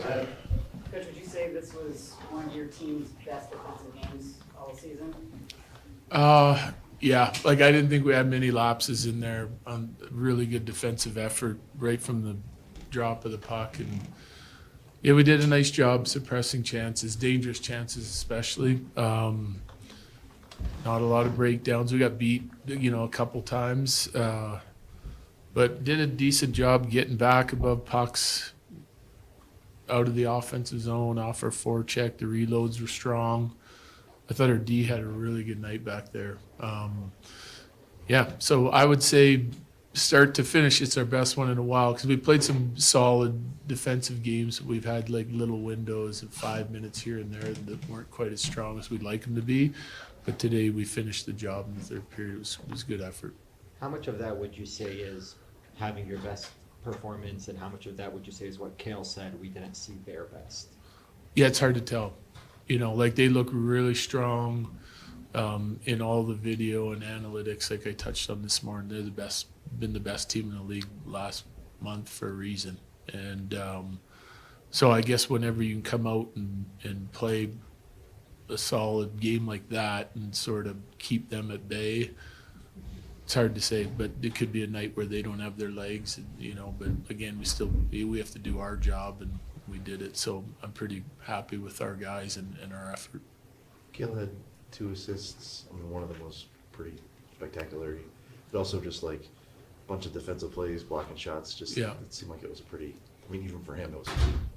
Coach, would you say this was one of your team's best defensive games all season? Yeah, like I didn't think we had many lapses in there. Really good defensive effort right from the drop of the puck, and yeah, we did a nice job suppressing chances, dangerous chances especially. Not a lot of breakdowns. We got beat, a couple times, but did a decent job getting back above pucks, out of the offensive zone, off our forecheck. The reloads were strong. I thought our D had a really good night back there. Yeah, so I would say start to finish, it's our best one in a while because we played some solid defensive games. We've had like little windows of 5 minutes here and there that weren't quite as strong as we'd like them to be. But today we finished the job in the third period. It was good effort. How much of that would you say is having your best performance, and how much of that would you say is what COL said, we didn't see their best? Yeah, it's hard to tell. Like they look really strong in all the video and analytics, like I touched on this morning. They're been the best team in the league last month for a reason. And so I guess whenever you can come out and play a solid game like that and sort of keep them at bay, it's hard to say, but it could be a night where they don't have their legs, and, but again, we have to do our job, and we did it. So I'm pretty happy with our guys and our effort. Gil had 2 assists. I mean, one of them was pretty spectacular, but also just like a bunch of defensive plays, blocking shots. Just Yeah. It seemed like it was even for him, it was.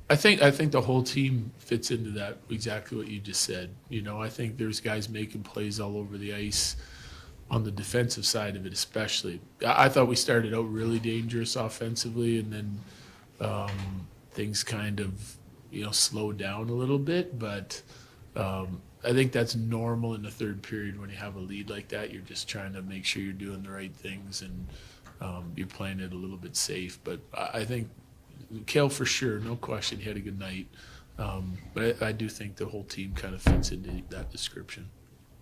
I think the whole team fits into that, exactly what you just said. I think there's guys making plays all over the ice on the defensive side of it especially. I thought we started out really dangerous offensively, and then things kind of, slowed down a little bit. But I think that's normal in the third period when you have a lead like that. You're just trying to make sure you're doing the right things, and you're playing it a little bit safe. But I think COL for sure, no question, he had a good night. But I do think the whole team kind of fits into that description.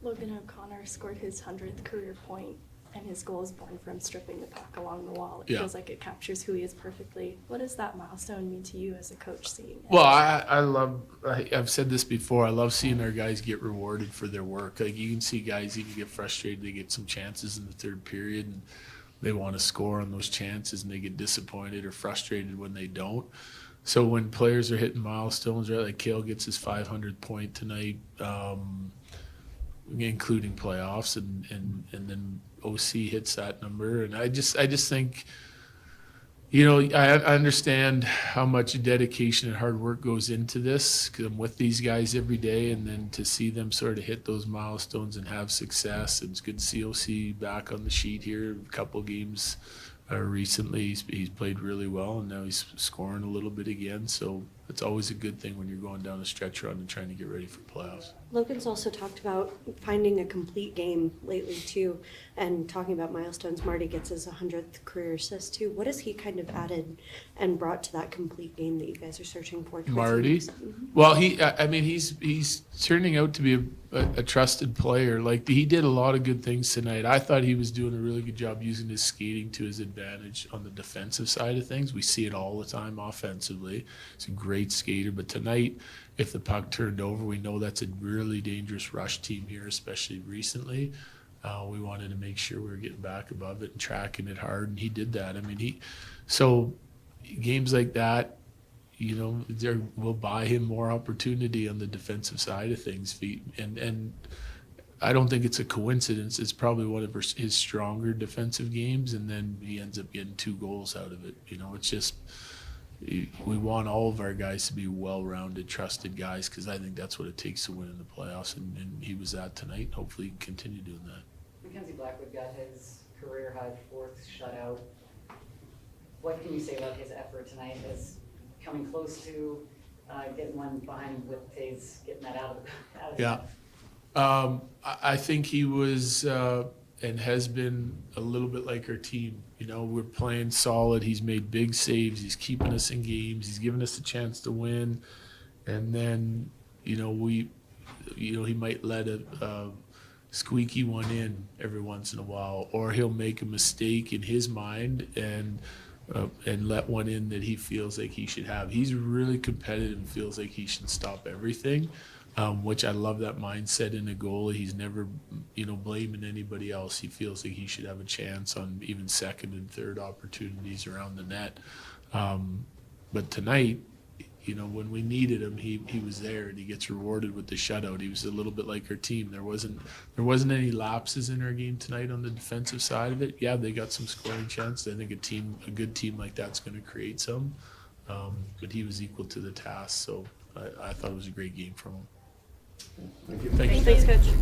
Logan O'Connor scored his 100th career point, and his goal is born from stripping the puck along the wall. It feels like it captures who he is perfectly. What does that milestone mean to you as a coach, seeing it? Well, I've said this before, I love seeing our guys get rewarded for their work. Like, you can see guys even get frustrated. They get some chances in the third period, and they want to score on those chances, and they get disappointed or frustrated when they don't. So when players are hitting milestones, right, like COL gets his 500th point tonight, including playoffs, and then OC hits that number, and I just think, I understand how much dedication and hard work goes into this, because I'm with these guys every day, and then to see them sort of hit those milestones and have success. It's good to see OC back on the sheet here. A couple games recently, he's played really well, and now he's scoring a little bit again. So it's always a good thing when you're going down a stretch run and trying to get ready for playoffs. Logan's also talked about finding a complete game lately too, and talking about milestones. Marty gets his 100th career assist too. What has he kind of added and brought to that complete game that you guys are searching for? Marty? Well, he's turning out to be a trusted player. Like, he did a lot of good things tonight. I thought he was doing a really good job using his skating to his advantage on the defensive side of things. We see it all the time offensively. He's a great skater, but tonight, if the puck turned over, we know that's a really dangerous rush team here, especially recently. We wanted to make sure we were getting back above it and tracking it hard, and he did that. I mean, so games like that, will buy him more opportunity on the defensive side of things. And I don't think it's a coincidence. It's probably one of his stronger defensive games, and then he ends up getting 2 goals out of it. It's just, we want all of our guys to be well-rounded, trusted guys, because I think that's what it takes to win in the playoffs, and he was that tonight. Hopefully he can continue doing that. Mackenzie Blackwood got his career-high 4th shutout. What can you say about his effort tonight as coming close to getting one behind with Taze, getting that out of the Yeah. I think he was and has been a little bit like our team. We're playing solid. He's made big saves. He's keeping us in games. He's giving us a chance to win. And then, he might let a squeaky one in every once in a while, or he'll make a mistake in his mind, and and let one in that he feels like he should have. He's really competitive and feels like he should stop everything, which I love that mindset in a goalie. He's never, blaming anybody else. He feels like he should have a chance on even second and third opportunities around the net. But tonight, when we needed him, he was there, and he gets rewarded with the shutout. He was a little bit like our team. There wasn't any lapses in our game tonight on the defensive side of it. Yeah, they got some scoring chances. I think a good team like that's going to create some. But he was equal to the task, so I thought it was a great game from him. Thank you. Thank you. Thanks, Coach.